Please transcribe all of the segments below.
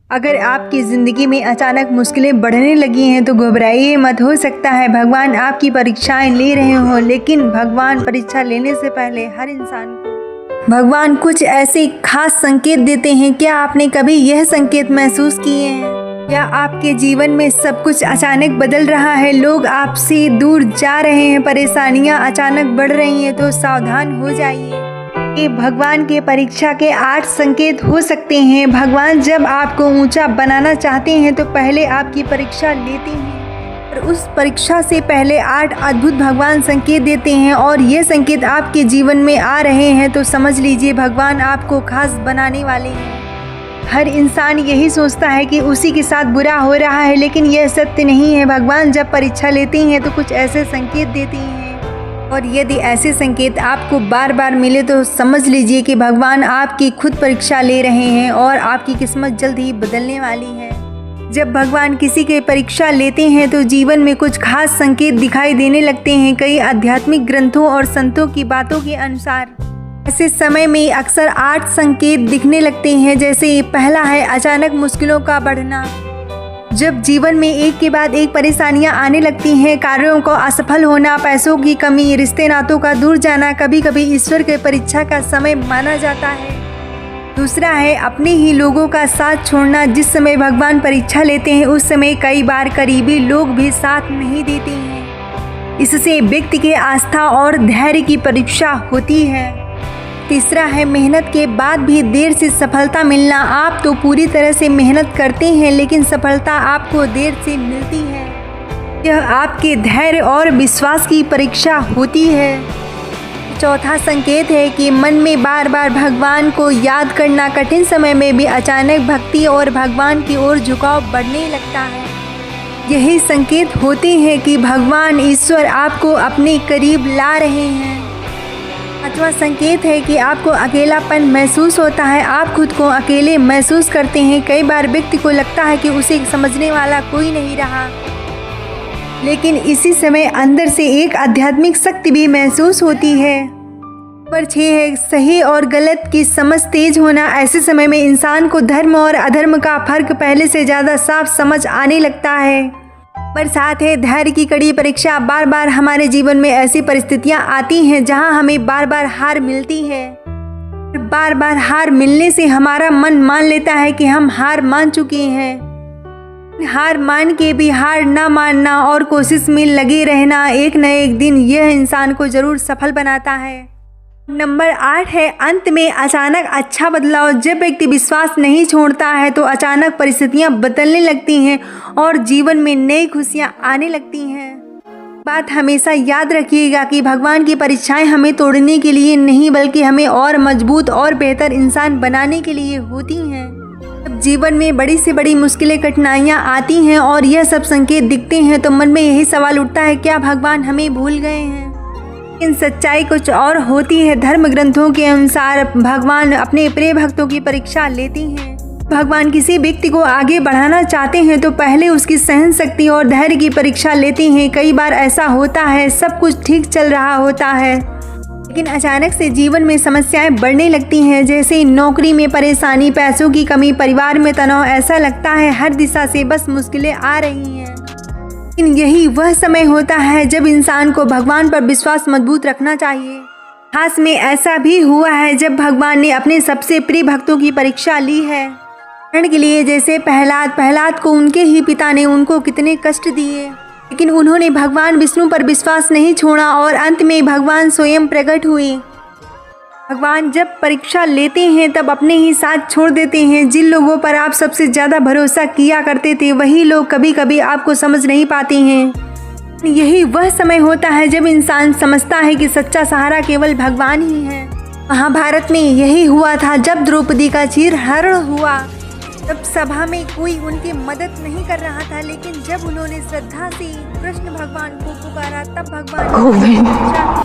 अगर आपकी ज़िंदगी में अचानक मुश्किलें बढ़ने लगी हैं तो घबराइए मत। हो सकता है भगवान आपकी परीक्षाएं ले रहे हों, लेकिन भगवान परीक्षा लेने से पहले हर इंसान को भगवान कुछ ऐसे खास संकेत देते हैं। क्या आपने कभी यह संकेत महसूस किए हैं? क्या आपके जीवन में सब कुछ अचानक बदल रहा है, लोग आपसे दूर जा रहे हैं, परेशानियां अचानक बढ़ रही हैं, तो सावधान हो जाइए। ये भगवान के परीक्षा के 8 संकेत हो सकते हैं। भगवान जब आपको ऊंचा बनाना चाहते हैं तो पहले आपकी परीक्षा लेते हैं और उस परीक्षा से पहले 8 अद्भुत भगवान संकेत देते हैं। और ये संकेत आपके जीवन में आ रहे हैं तो समझ लीजिए भगवान आपको खास बनाने वाले हैं। हर इंसान यही सोचता है कि उसी के साथ बुरा हो रहा है, लेकिन यह सत्य नहीं है। भगवान जब परीक्षा लेते हैं तो कुछ ऐसे संकेत देते हैं, और यदि ऐसे संकेत आपको बार बार मिले तो समझ लीजिए कि भगवान आपकी खुद परीक्षा ले रहे हैं और आपकी किस्मत जल्द ही बदलने वाली है। जब भगवान किसी की परीक्षा लेते हैं तो जीवन में कुछ खास संकेत दिखाई देने लगते हैं। कई आध्यात्मिक ग्रंथों और संतों की बातों के अनुसार ऐसे समय में अक्सर 8 संकेत दिखने लगते हैं। जैसे पहला है अचानक मुश्किलों का बढ़ना। जब जीवन में एक के बाद एक परेशानियां आने लगती हैं, कार्यों को असफल होना, पैसों की कमी, रिश्ते नातों का दूर जाना कभी कभी ईश्वर के परीक्षा का समय माना जाता है। दूसरा है अपने ही लोगों का साथ छोड़ना। जिस समय भगवान परीक्षा लेते हैं उस समय कई बार करीबी लोग भी साथ नहीं देते हैं। इससे व्यक्ति की आस्था और धैर्य की परीक्षा होती है। तीसरा है मेहनत के बाद भी देर से सफलता मिलना। आप तो पूरी तरह से मेहनत करते हैं लेकिन सफलता आपको देर से मिलती है। यह आपके धैर्य और विश्वास की परीक्षा होती है। चौथा संकेत है कि मन में बार बार भगवान को याद करना। कठिन समय में भी अचानक भक्ति और भगवान की ओर झुकाव बढ़ने लगता है। यही संकेत होते हैं कि भगवान ईश्वर आपको अपने करीब ला रहे हैं। पांचवा संकेत है कि आपको अकेलापन महसूस होता है। आप खुद को अकेले महसूस करते हैं। कई बार व्यक्ति को लगता है कि उसे समझने वाला कोई नहीं रहा, लेकिन इसी समय अंदर से एक आध्यात्मिक शक्ति भी महसूस होती है। नंबर 6 है सही और गलत की समझ तेज होना। ऐसे समय में इंसान को धर्म और अधर्म का फर्क पहले से ज़्यादा साफ समझ आने लगता है। नंबर 7 है धैर्य की कड़ी परीक्षा। बार बार हमारे जीवन में ऐसी परिस्थितियां आती हैं जहां हमें बार बार हार मिलती है। बार बार हार मिलने से हमारा मन मान लेता है कि हम हार मान चुके हैं। हार मान के भी हार ना मानना और कोशिश में लगे रहना एक न एक दिन यह इंसान को जरूर सफल बनाता है। नंबर 8 है अंत में अचानक अच्छा बदलाव। जब व्यक्ति विश्वास नहीं छोड़ता है तो अचानक परिस्थितियां बदलने लगती हैं और जीवन में नई खुशियां आने लगती हैं। बात हमेशा याद रखिएगा कि भगवान की परीक्षाएं हमें तोड़ने के लिए नहीं बल्कि हमें और मजबूत और बेहतर इंसान बनाने के लिए होती हैं। जब जीवन में बड़ी से बड़ी मुश्किलें कठिनाइयां आती हैं और यह सब संकेत दिखते हैं तो मन में यही सवाल उठता है, क्या भगवान हमें भूल गए हैं? इन सच्चाई कुछ और होती है। धर्म ग्रंथों के अनुसार भगवान अपने प्रिय भक्तों की परीक्षा लेते हैं। भगवान किसी व्यक्ति को आगे बढ़ाना चाहते हैं तो पहले उसकी सहन शक्ति और धैर्य की परीक्षा लेते हैं। कई बार ऐसा होता है सब कुछ ठीक चल रहा होता है, लेकिन अचानक से जीवन में समस्याएं बढ़ने लगती हैं। जैसे नौकरी में परेशानी, पैसों की कमी, परिवार में तनाव। ऐसा लगता है हर दिशा से बस मुश्किलें आ रही हैं। लेकिन यही वह समय होता है जब इंसान को भगवान पर विश्वास मजबूत रखना चाहिए। खास में ऐसा भी हुआ है जब भगवान ने अपने सबसे प्रिय भक्तों की परीक्षा ली है। उदाहरण के लिए जैसे प्रहलाद को उनके ही पिता ने उनको कितने कष्ट दिए, लेकिन उन्होंने भगवान विष्णु पर विश्वास नहीं छोड़ा और अंत में भगवान स्वयं प्रकट हुए। भगवान जब परीक्षा लेते हैं तब अपने ही साथ छोड़ देते हैं। जिन लोगों पर आप सबसे ज़्यादा भरोसा किया करते थे वही लोग कभी कभी आपको समझ नहीं पाते हैं। यही वह समय होता है जब इंसान समझता है कि सच्चा सहारा केवल भगवान ही है। महाभारत में यही हुआ था। जब द्रौपदी का चीरहरण हुआ तब सभा में कोई उनकी मदद नहीं कर रहा था, लेकिन जब उन्होंने श्रद्धा से कृष्ण भगवान को पुकारा तब भगवान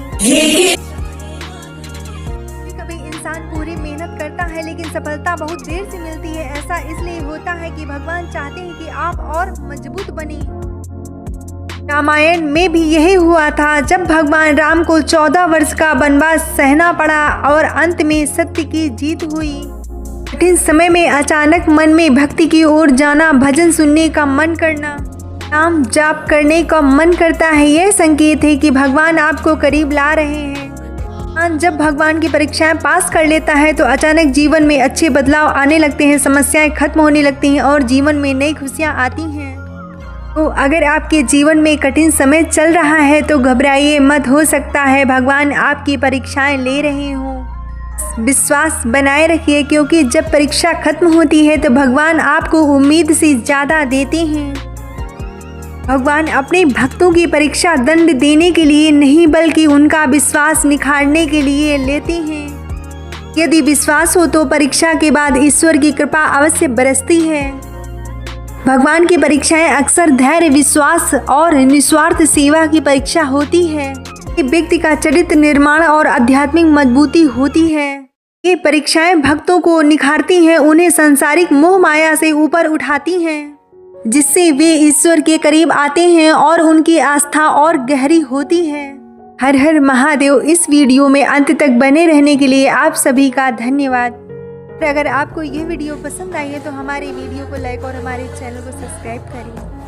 इंसान पूरी मेहनत करता है लेकिन सफलता बहुत देर से मिलती है। ऐसा इसलिए होता है कि भगवान चाहते हैं कि आप और मजबूत बने। रामायण में भी यही हुआ था। जब भगवान राम को 14 वर्ष का वनवास सहना पड़ा और अंत में सत्य की जीत हुई। कठिन समय में अचानक मन में भक्ति की ओर जाना, भजन सुनने का मन करना, नाम जाप करने का मन करता है, यह संकेत है कि भगवान आपको करीब ला रहे हैं। जब भगवान की परीक्षाएं पास कर लेता है तो अचानक जीवन में अच्छे बदलाव आने लगते हैं, समस्याएं खत्म होने लगती हैं और जीवन में नई खुशियां आती हैं। तो अगर आपके जीवन में कठिन समय चल रहा है तो घबराइए मत, हो सकता है भगवान आपकी परीक्षाएं ले रहे हों। विश्वास बनाए रखिए, क्योंकि जब परीक्षा खत्म होती है तो भगवान आपको उम्मीद से ज़्यादा देते हैं। भगवान अपने भक्तों की परीक्षा दंड देने के लिए नहीं, बल्कि उनका विश्वास निखारने के लिए लेते हैं। यदि विश्वास हो तो परीक्षा के बाद ईश्वर की कृपा अवश्य बरसती है। भगवान की परीक्षाएं अक्सर धैर्य, विश्वास और निस्वार्थ सेवा की परीक्षा होती है। ये व्यक्ति का चरित्र निर्माण और आध्यात्मिक मजबूती होती है। ये परीक्षाएं भक्तों को निखारती हैं, उन्हें सांसारिक मोह माया से ऊपर उठाती हैं, जिससे वे ईश्वर के करीब आते हैं और उनकी आस्था और गहरी होती है। हर हर महादेव। इस वीडियो में अंत तक बने रहने के लिए आप सभी का धन्यवाद। अगर आपको ये वीडियो पसंद आई है तो हमारे वीडियो को लाइक और हमारे चैनल को सब्सक्राइब करें।